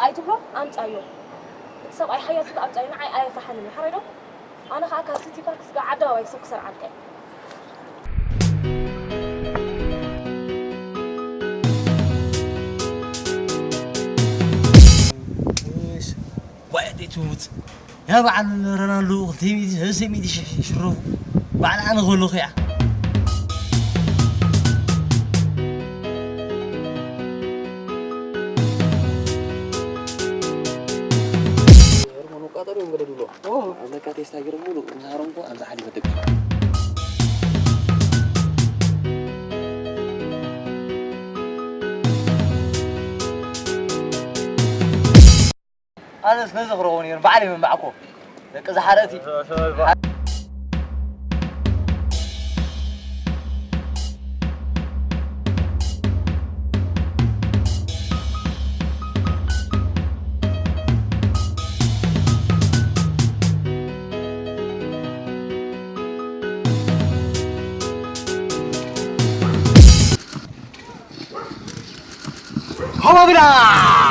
سبعي تبلو أمتأيو سبعي حياتي أمتأيو نعي آية فحن من حريدو أنا خاكا سيتي بارك سقى عدا ويسوق سر عدكي وادي توت يا بعد رونالدو تيمي هسمي شروف بعد أنا غلو خيا أنا كاتي استاجر مولو نهارم كو أمزح لي بدك أنا سنزغروني بعلي من معكم لك إذا حرقتي Hbobla!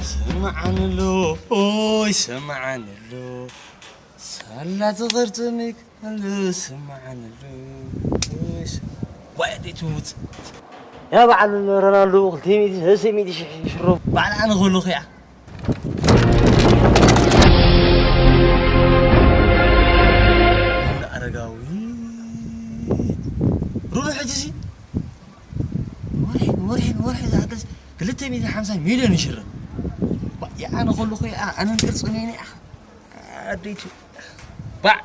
سمعنا له اوي سمعنا له سلا تغرتمك هلو سمعنا له وادي توت يا بعد رونالدو تيمي هسمي شروف بعد أنا غلو خيا لا أرجعوي روح جزي واحد هذا قلت لي 50 مليون يشرب يا أنا أقول له خيا أنا نقصني أديته بع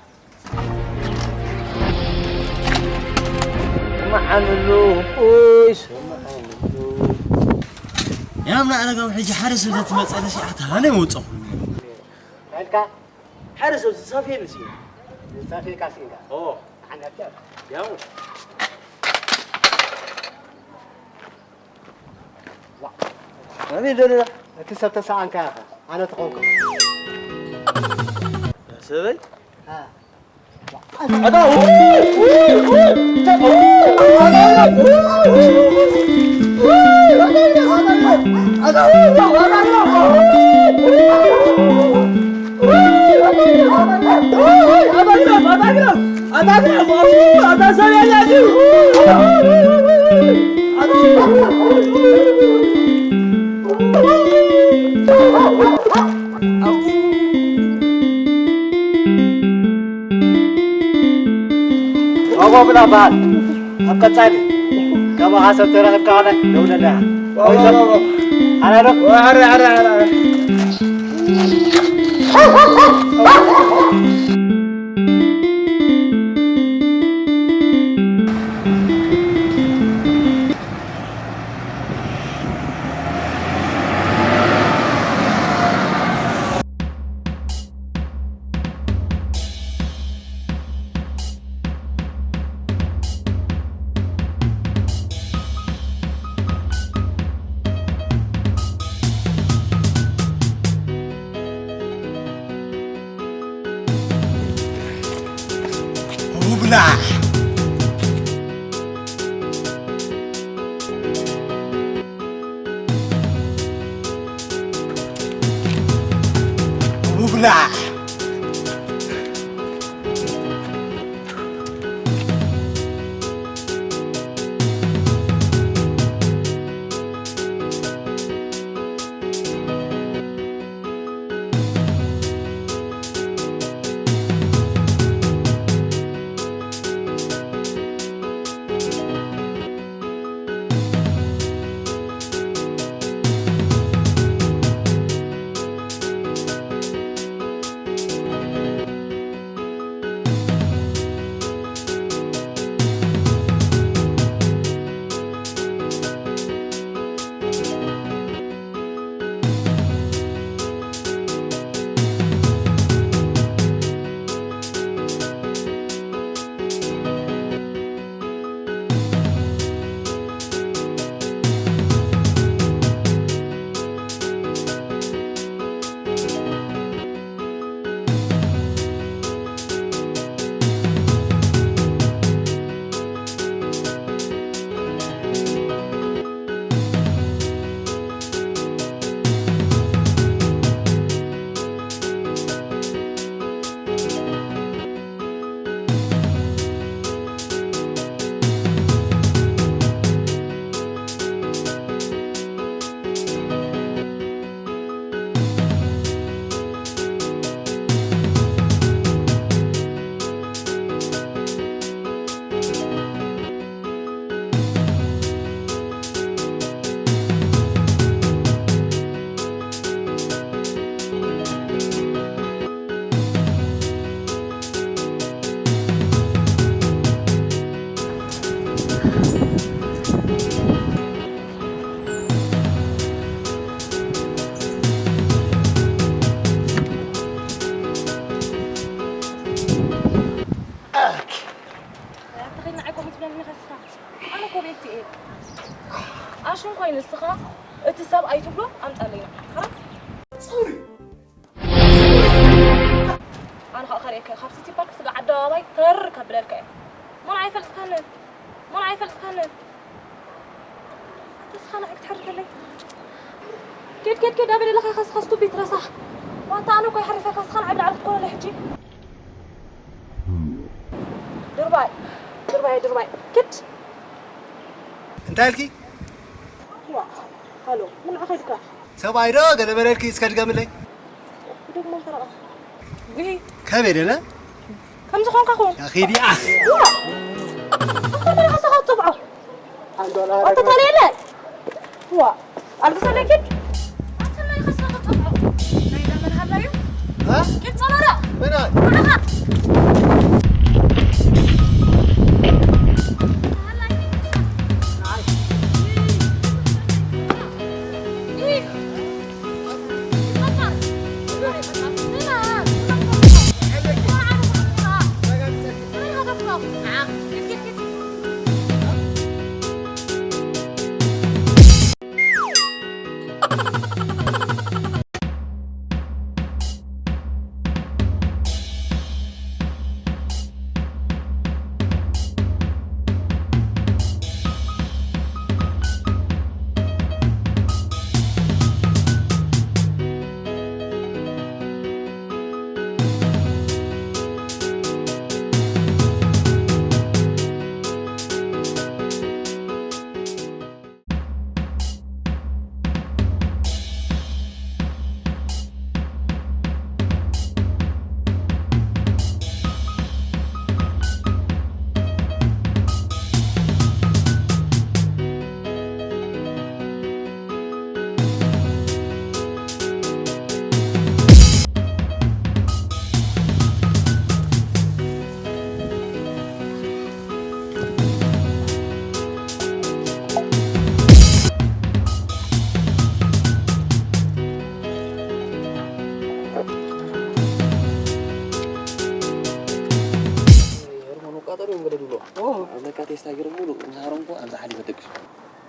معنا له إيش معنا له يا من أنا قام حجي حارس ولا تمسألة شيء حتى أنا موت قالك حارس صافي بسي صافي كاسينكا أوه عندك يا مو لا كسبت تسعة كافة أنا تقولكم سبي ها هذا هو Hbobla بعد أبقى ثاني كما حسب ترى كذا لولا لا أنا رك عرى Hbobla Hbobla سبيتي إيه عشان كوين السخاء اتصاب أي تبلو أم تقلينا ها صوري أنا خاريك خمسة بارك سبع عداوي تركب للكيا ما نعرف السكانن ما نعرف السكانن تسخن عك تحرك لي كيد أبدي لك خص تبي ترصح وأنت أنا كوي حرفك خص عبد عرفت كل اللي حجي درباي كت انت قالكي وا هلو من عقدك سبعي رو قال بريركي اسكت جاملي بدك ما ترى وي كم يدنا كم زخون كخون يا اخي دي وا أنا خص طبعه أنت طالع لك وا ألبس عليك أنت ما يخص طبعه نايدا من هلايو ها كت صنارة وين أنا تستاجر مولو نهارهم كو أمزح حالي بدكش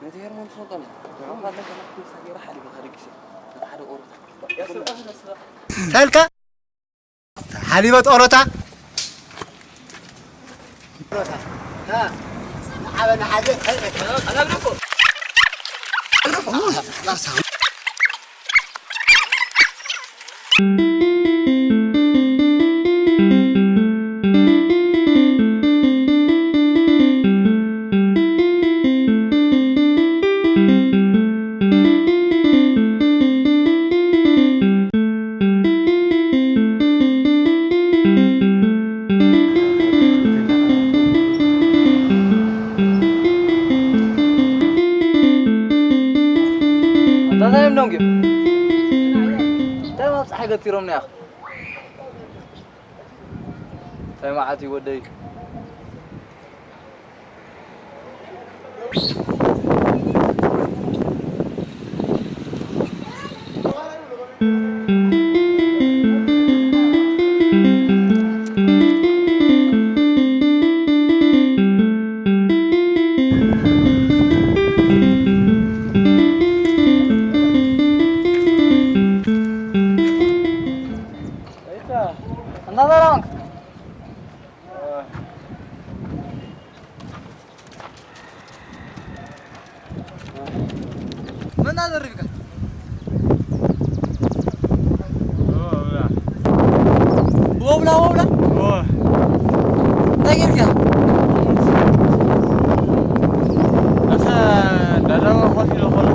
نتيجة من سلطان هم قال لك أنا تستاجر حالي بدكش حالي أورطة تلك حليبة أورطة ها حابنا حاجة أنا أقولكم لا سام نونجي تمام حاجة تيرم يا أخي تمام عادي ودي من هذا الرفقة؟ هبوبلا تاجر كم؟ بس ده ما خاطي لو خلاص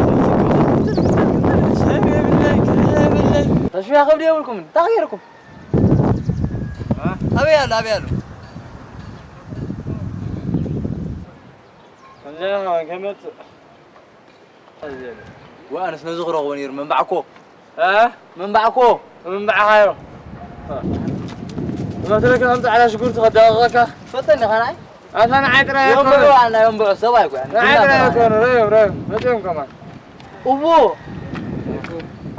سامي بالله تشوي قبل يومكم تغيركم أبي يلا أنا كملت وأنا سنزغر ونير من بعكو من بعكو من بع خيره ما ترك أنت على شكور تغداغك فتني خناي أنا عايدرا يوم بقى أنا يوم بقى سوايك يعني عايدرا يكون ريم ما تيوم كمان أبو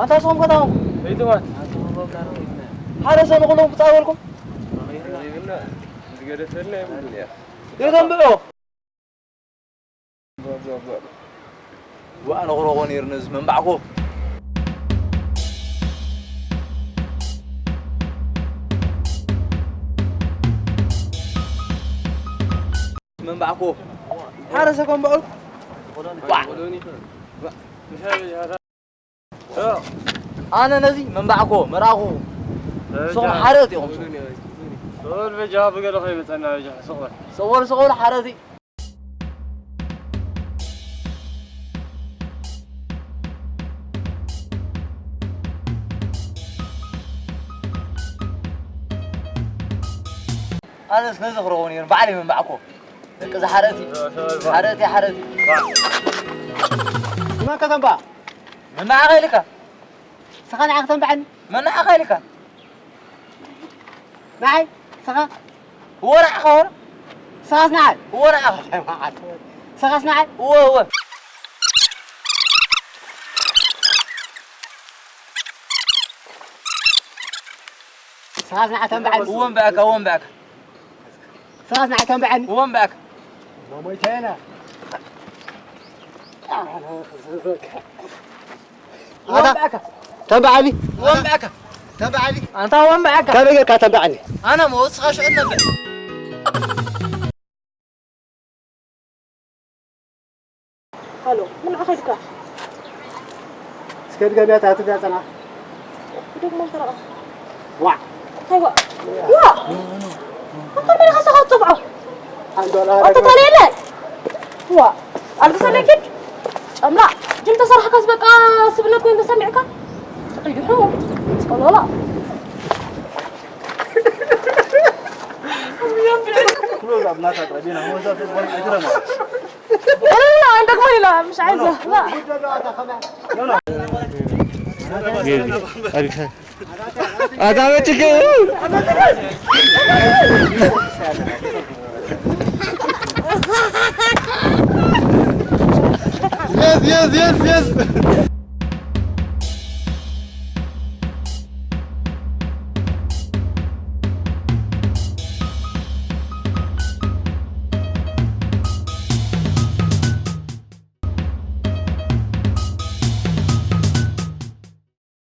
أنت أصلا كذا إيه ما هذا سنة كلهم بتعاونكم يا كم بقى وأنا غرقون يرنز من بعكو من بعكو حارسكم بقول أنا نزي من بعكو مراكو صور حارتي هم صور بجاب قالوا خيبة أنا وجه صور حارتي أنا سنزخ رغوني بعلي من بعكو كذا حارتي ما كتم بقى من عقلك سخان عقتم بعد من عقلك معي سخان هو رعقه سخاس نعي هو رعقه سخاس نعي هو سخاس نعي تم بعد هو مباك سخاس نعي تم بعد هو مباك ما ميتينا هذا تبعني هو مباك تبعني أنت هو مباك كم تبعني أنا موت خاش عندنا بقى هلو من أخذك سكت جميع هتبيع سنة بدك ما ترى وع أيوة وا أنت من خاصة خاص طبعه $1 أنت ترى لك وا ألبس لك أملا جنت صراحة كسبك سبلك وين بسمعك يحو والله لا كله لا تقربينا هو ذات الورق أجرم لا عندك مي لا مش عايزة لا هذا بتشك يس